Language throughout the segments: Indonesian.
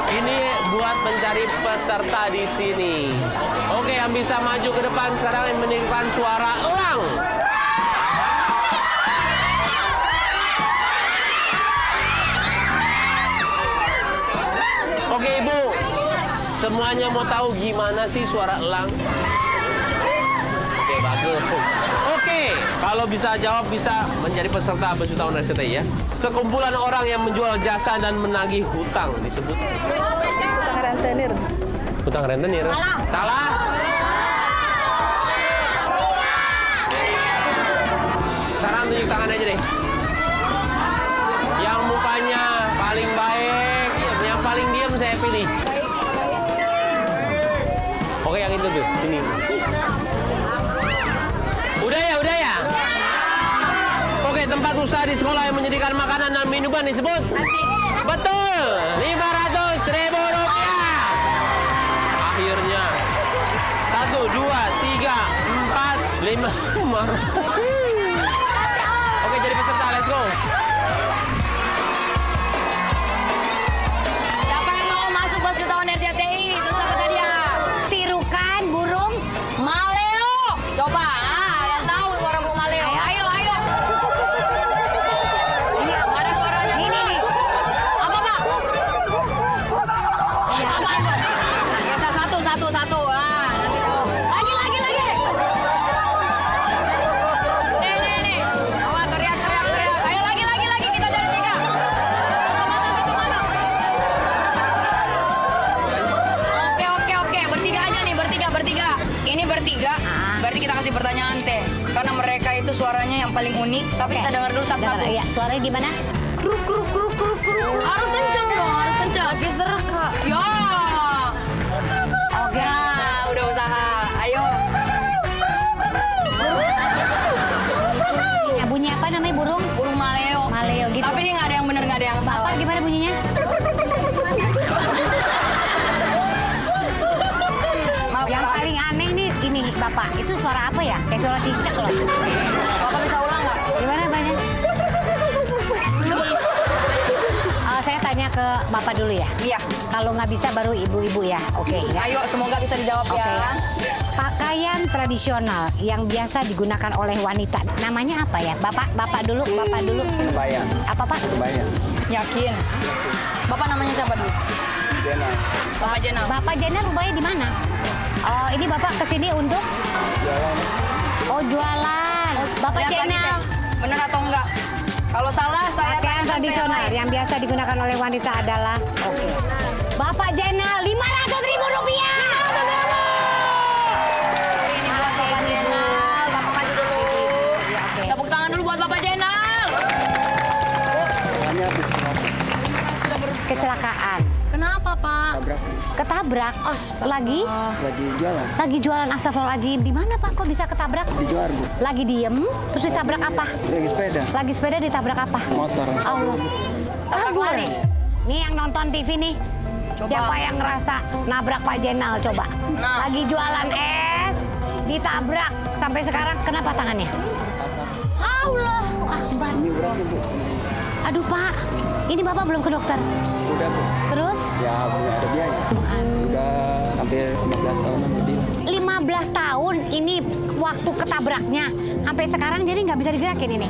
Ini buat mencari peserta di sini. Oke, yang bisa maju ke depan sekarang yang mendengarkan suara elang. Oke, Ibu. Semuanya mau tahu gimana sih suara elang? Oke, bagus. Oke, kalau bisa jawab bisa menjadi peserta Besutawan RCTI ya. Sekumpulan orang yang menjual jasa dan menagih hutang disebut Hutang rentenir. hutang rentenir. Salah. Sekarang tunjuk tangan aja deh. Yang mukanya paling baik, yang paling diam saya pilih. Oke, yang itu tuh, sini. Udah ya? Oke, tempat usaha di sekolah yang menyediakan makanan dan minuman disebut? Betul, 500.000 rupiah. Akhirnya. 1, 2, 3, 4, 5. Oke, jadi peserta, let's go. Siapa yang mau masuk Besutawan RCTI? Terus dapat hadiah. Tirukan burung maleo. Coba, ada tahu suara burung maleo? Ayo. Ini ada suaranya. Ini. Apa, Pak? Apa itu? Biasa satu. Ah, nanti dulu. Lagi. Nih. Awas, teriak. Ayo lagi. Kita jadi 3. Tutup mata. Oke. Bertiga aja nih, bertiga. Ini bertiga. Berarti kita kasih pertanyaan teh. Karena mereka itu suaranya yang paling unik. Tapi kita dengar dulu satu-satu. Iya, suaranya gimana? Kruk. Harus kenceng dong, harus kenceng. Lagi serak, Kak. Ya. Oke. Nah, udah usaha. Ayo. Ya, bunyi apa namanya burung? Burung maleo. Maleo gitu. Tapi dia nggak ada yang benar, nggak ada yang salah. Bapak gimana bunyinya? Maaf, Yang Kak. paling aneh nih ini Bapak, itu suara apa ya? Kayak suara cicak loh. Bapak bisa ulang nggak? Gimana banyak? Saya tanya ke Bapak dulu ya. Iya. Kalau nggak bisa baru ibu-ibu ya. Oke ya. Ayo, semoga bisa dijawab Oke. ya. Pakaian tradisional yang biasa digunakan oleh wanita. Namanya apa ya? Bapak dulu. Kebaya. Apa Pak? Kebaya. Yakin? Bapak namanya siapa dulu? Jenal. Bapak Jenal. Bapak Jenal rumahnya di mana? Oh, ini Bapak kesini untuk? Jualan. Oh, jualan. Bapak Lihat lagi, Jenal. Teh. Bener atau enggak? Kalau salah, saya Pakaian tanyakan tradisional ke yang biasa digunakan oleh wanita adalah? Oke. Bapak Jenal, 500.000 rupiah. Ini buat Bapak Jenal. Bapak maju dulu. Oke. Tepuk tangan dulu buat Bapak Jenal. Hanya habis Kecelakaan. Kenapa, Pak? tabrak. Ketabrak. Astaga. Lagi Jualan. jualan astagfirullahaladzim. Di mana Pak kok bisa ketabrak? Di Johar, Bu. Lagi diem, terus ditabrak apa? Lagi sepeda. Lagi sepeda ditabrak apa? Motor. Allah. Tabrak Kabur. lari. Nih yang nonton TV nih. Coba. Siapa yang ngerasa nabrak Pak Jenal coba? Nah. Lagi jualan es, ditabrak. Sampai sekarang kenapa tangannya? Allah Akbar. Ini berapa, Bu? Aduh Pak, ini Bapak belum ke dokter. Udah, Bu. Terus? Ya, punya ada biaya. Udah hampir 15 tahunan berdiri. 15 tahun ini waktu ketabraknya. Sampai sekarang jadi nggak bisa digerakin ini.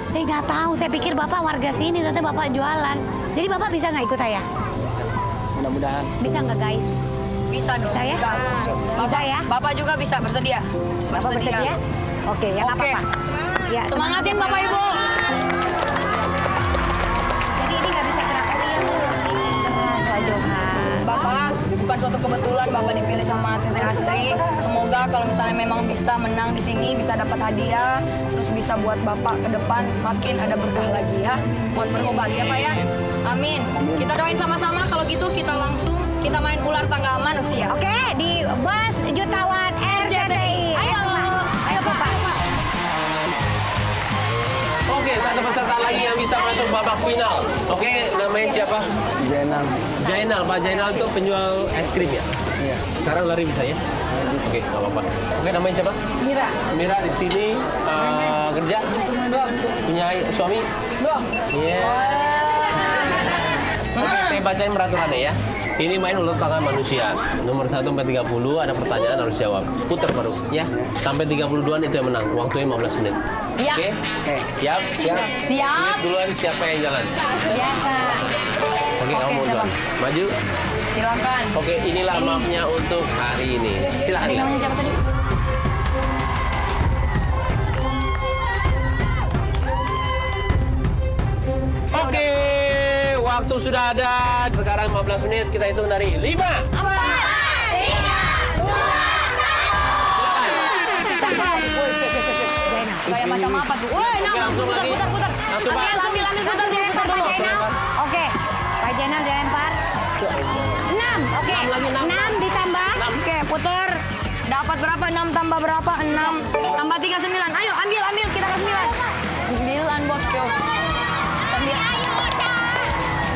Saya nggak tahu, saya pikir Bapak warga sini, ternyata Bapak jualan. Jadi Bapak bisa nggak ikut saya? Bisa. Mudah-mudahan. Bisa nggak guys? Bisa dong. Bisa ya? Bisa ya? Bapak juga bisa bersedia. Bapak bersedia? Oke, ya nggak Oke. apa-apa. Ya, Semangatin semangat, Bapak Ibu. Jadi ini nggak bisa gerak. Oh iya, keras Wak Johan. Bapak, bukan suatu kebetulan Bapak dipilih sama Teteh Astri. Semoga kalau misalnya memang bisa menang di sini, bisa dapat hadiah, terus bisa buat Bapak ke depan makin ada berkah lagi ya. Buat berobat ya Pak ya. Amin. Kita doain sama-sama, kalau gitu kita langsung main ular tangga manusia. Oke, di Besutawan RCTI. Ayo. Ayo Bapak. Oke, satu peserta lagi yang bisa masuk babak final. Oke, namanya siapa? Jenal. Jainal. Pak Jainal itu penjual es krim ya? Iya. Sekarang lari bisa ya? Oke, nggak apa-apa. Oke, namanya siapa? Mira. Mira di sini kerja? Punya suami? Iya. Oke, Saya bacain peraturannya ya. Ini main ulet tangan manusia. Nomor 1 sampai 30 ada pertanyaan harus jawab. Putar baru ya. Sampai 32-an itu yang menang. Waktunya 15 menit. Iya. Oke? Siap? Siap. Lihat duluan siapa yang jalan. Biasa. Oke, kamu siapa? duluan. Maju. Silakan. Oke, inilah mapnya untuk hari ini. Silahkan. Tadi namanya siapa tadi? Oke, waktu sudah ada. Sekarang 15 menit, kita hitung dari 5. Kayak macam apa tuh? Woi, Oke, langsung lagi. putar. Langsung, Pak. Ambil, putar dulu. Oke, Pak Jenal dilempar. 6, oke. 6 ditambah. Oke, putar. Dapat berapa? 6 tambah berapa? 6 tambah 3, 9. Ayo, ambil. Kita ke 9. 9, bosku. 9.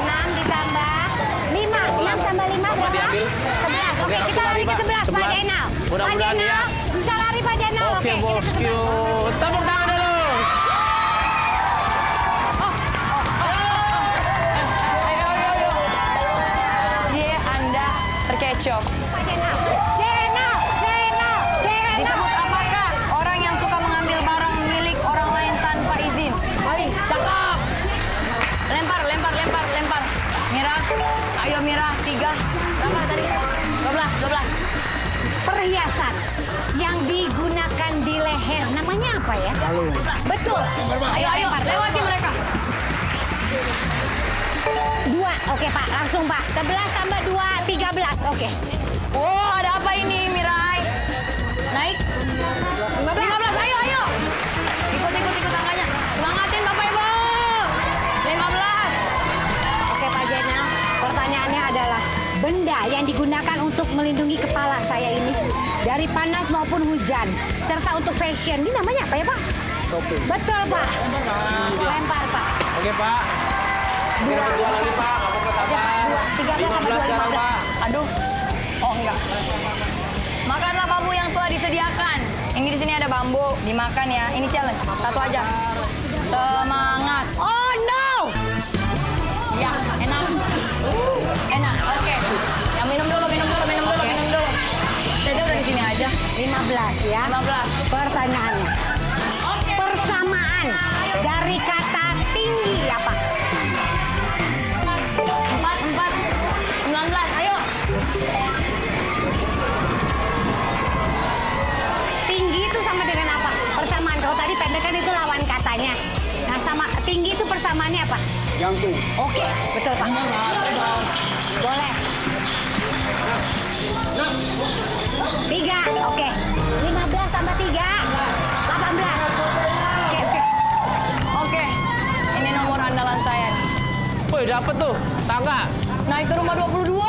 6 ditambah 5. 6 tambah 5 Apa berapa? diambil? 11. Oke, langsung kita lari ke 11, Pak 11. Jenal. Pak Mudah-mudahan ya. Jenal, bisa lari Pak Jenal. Oke, kita ke bosku. 11. Tepuk tangan dulu. Cie, Anda terkecoh. Pak Jenal. Jenal. Disebut apakah orang yang suka mengambil barang milik orang lain tanpa izin? Baik, cakep. Lempar. Mira, ayo Mira, 3. Berapa tadi? 12. Perhiasan yang digunakan di leher. Namanya apa ya? Betul. Ayo, lempar. lewati mereka. 2. Oke, Pak. Langsung, Pak. 11 tambah 2, 13. Oke. Oh, ada apa ini, Mirai? Naik. 15. Ayo. Ikut angkanya. Semangatin Bapak Ibu. 15. Oke, Pak Jenal. Pertanyaannya adalah benda yang digunakan untuk melindungi kepala saya ini dari panas maupun hujan serta untuk fashion. Ini namanya apa ya, Pak? Topi. Betul, Pak. Lempar, Pak. Oke, Pak. Kita berdua lagi, Pak. Kamu Oke, Pak. 13 tambah 15 sekarang, 2, Pak. Aduh. Oh, enggak. Makanlah bambu yang telah disediakan. Ini di sini ada bambu, dimakan ya. Ini challenge. Satu aja. Semangat. Oh, no! Ya, enak. Enak. Oke. Yang minum dulu. Saya udah di sini aja. 15 ya. 15. Pertanyaannya. Oke. Persamaan dari kata tinggi apa? 4. 19. Ayo. Tinggi itu sama dengan apa? Persamaan. Kalau tadi pendek kan itu lawan katanya. Nah, sama tinggi itu persamaannya apa? Jangkung. Oke, betul Pak. Boleh. 3, oke. 15 tambah 3, 18. Oke. Oke. Ini nomor andalan saya. Woi, dapet tuh. Tangga. Naik ke rumah 22. 22.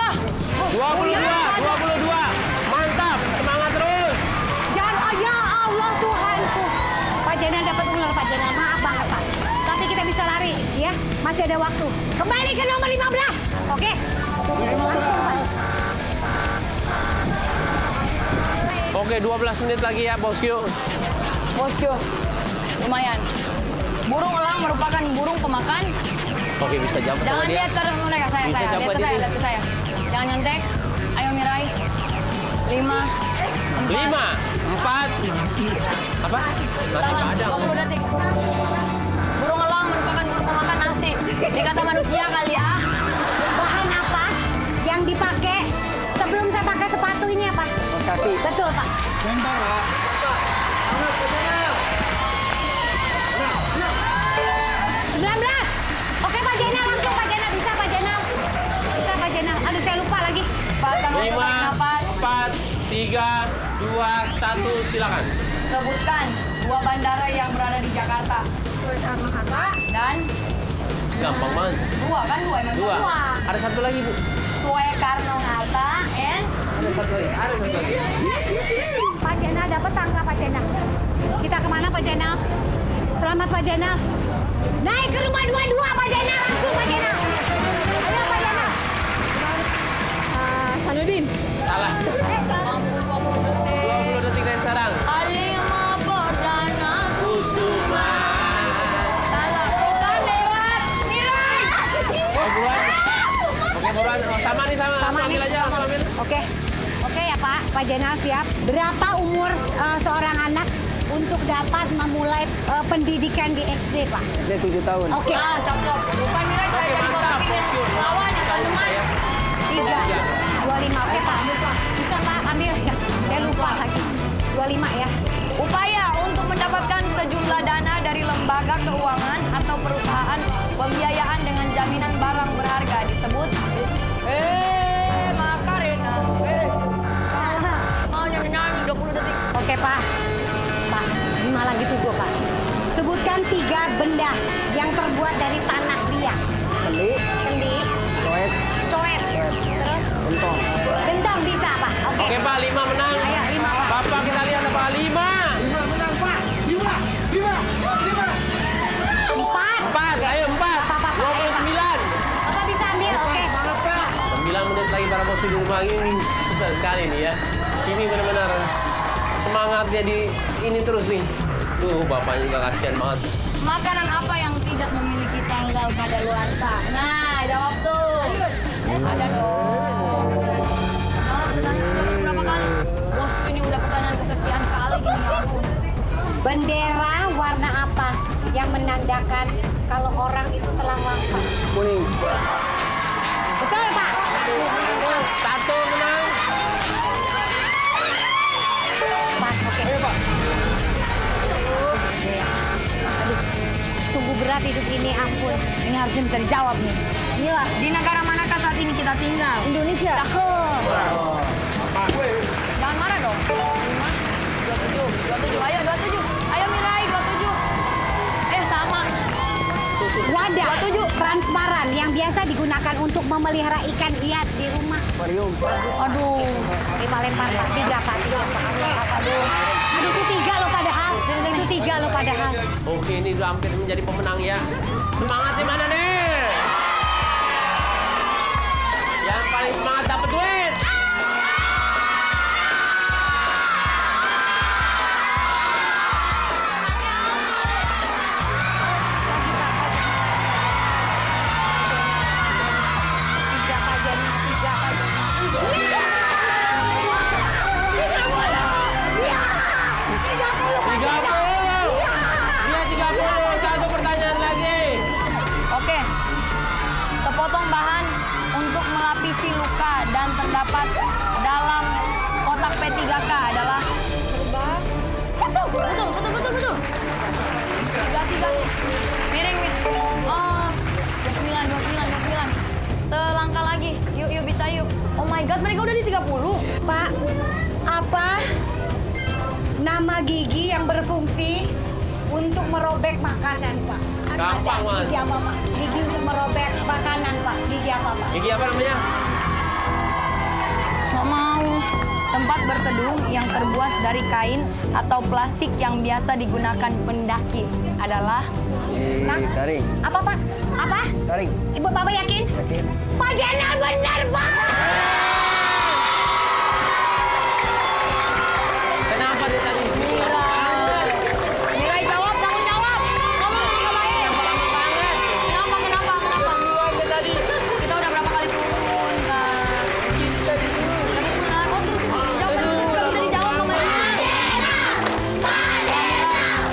Mantap. Semangat terus. Jangan, ya Allah Tuhanku. Pak Jenal dapat ular, Pak Jenal. Maaf banget, Pak. Tapi kita bisa lari, ya. Masih ada waktu. Kembali ke nomor 15. Oke? Langsung, Pak. Oke, 12 menit lagi ya, bosku. Bosku. Lumayan. Burung elang merupakan burung pemakan. Oke, bisa jawab sama Jangan dia. lihat ke mereka, saya. Bisa Lihat dapat ke saya, ini. lihat ke saya. Jangan nyontek. Ayo Mirai. 5. 5, 4. Apa? Nasi Salah, padang. 20 detik. Burung elang merupakan burung pemakan nasi. Dikata manusia kali ya. Bahan apa yang dipakai sebelum saya pakai sepatu ini apa? Kaos kaki. Betul, Pak. Lempar, Pak. 19. Oke, Pak Jenal, langsung Pak Jenal. Bisa, Pak Jenal. Bisa, Pak Jenal. Aduh, saya lupa lagi. Pak, taruh 5, tarik nafas. 4, 3, 2, 1, silakan. Sebutkan 2 bandara yang berada di Jakarta. Soekarno-Hatta dan Gampang banget. 2 kan 2 emang 2. 2. Ada satu lagi, Bu. Soekarno-Hatta and Ada satu lagi. Pak Jenal dapat tangga, Pak Jenal. Kita kemana, Pak Jenal? Selamat, Pak Jenal. Naik ke rumah 22, Pak Jenal. Langsung, Pak Jenal. Ayo, Pak Jenal. Sanudin. Salah. 20 detik. 20 detik dari sekarang. Halimah Perdana Kusuma. Salah. Bukan lewat. Mirai. Oh, buruan. Oke, Sama ambil ini. aja, ambil. Oke. Oke ya Pak. Pak Jenal siap. Berapa umur seorang anak untuk dapat memulai pendidikan di SD, Pak? Dia 7 tahun. Oke. Ah, cakep. Lupa Mira saya jadi mantap. pemimpin yang lawan ya teman. 3, 25. Oke Pak. Bisa Pak ambil ya. Saya lupa lagi. 25 ya. Upaya untuk mendapatkan sejumlah dana dari lembaga keuangan atau perusahaan pembiayaan dengan jaminan barang berharga disebut Makarena. Mau nyanyi 20 detik. Oke Pak. Pak, 5 lagi tunggu Pak. Sebutkan 3 benda yang terbuat dari tanah liat. Kendi, Kendi, coet, coet, terus gentong. gentong bisa Pak. Oke. Oke Pak, 5 menang. Ayo 5 Pak. Bapak kita lihat apa? 5. 4, ayo 4. Apa, 29. Bapak bisa ambil, oke. 9 menit lagi para bos di rumah ini susah sekali nih ya. Ini benar-benar semangatnya di ini terus nih. Duh, bapaknya juga kasihan banget. Makanan apa yang tidak memiliki tanggal kadaluarsa? Nah, jawab tuh. Ada dong. Ah, pertanyaan udah berapa kali? Bosku ini udah pertanyaan kesekian kali ini, ya ampun. Bendera warna apa yang menandakan kalau orang itu telah wafat? Kuning. Betul Pak. 1 menang. Pak, oke. Aduh, sungguh berat hidup ini, ampun. Ini harusnya bisa dijawab nih. Inilah Di negara manakah saat ini kita tinggal? Indonesia. Cakep. Jangan marah dong. 27. Ayo 27. Ayo Mirai 27. Sama. Wadah 27. transparan yang biasa digunakan untuk memelihara ikan hias di rumah. Aquarium. Aduh. Lempar Pak, 3 Pak, 3 Pak. Aduh, itu 3 loh padahal. Itu 3 loh padahal. Oke, ini udah hampir menjadi pemenang ya. Semangatnya mana nih? Yang paling semangat dapat duit. Tiga Pak Jenal, 3 Pak Jenal. 30. Dia 30. Satu pertanyaan lagi. Oke. Sepotong bahan untuk melapisi luka dan terdapat dalam kotak P3K adalah betul. 3. Miring. Oh, 29. Selangkah lagi. Yuk bisa yuk. Oh my god, mereka udah di 30. Pak, apa nama gigi yang berfungsi untuk merobek makanan, Pak? Gampang, Ada Mas. gigi apa, Pak? Gigi untuk merobek makanan, Pak. Gigi apa, Pak? Gigi apa namanya? Nggak mau. Tempat berteduh yang terbuat dari kain atau plastik yang biasa digunakan pendaki adalah Taring. Apa, Pak? Apa? Taring. Ibu Bapak yakin? Yakin. Pak Jenal benar, Pak! Kenapa dia tadi sini? Mirai jawab, kamu jawab. Kamu juga baik. Yang lama banget. Kenapa? Dia tadi. Kita udah berapa kali turun, kan? Tapi benar. Oh, terus jawab. Udah bisa dijawab sama dia.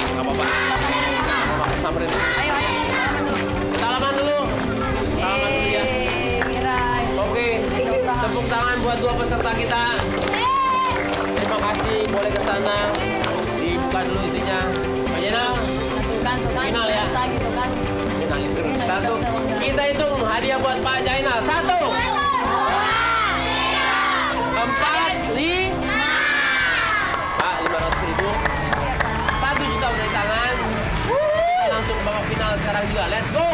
Nggak apa-apa. Samperin. Ayo. Salaman dulu. Salaman dulu ya. Mirai. Oke. Tepuk tangan buat 2 peserta kita. Terima kasih. Boleh ke sana. Dibuka dulu itunya. Pak Jenal. Tuh kan. Final ya? Bisa gitu kan. Kita hitung. Iya, 1. bisa, bangga. Kita hitung hadiah buat Pak Jainal. 1. 4, 5. Pak, 500.000. 1 juta udah di tangan. Langsung ke babak final sekarang juga. Let's go.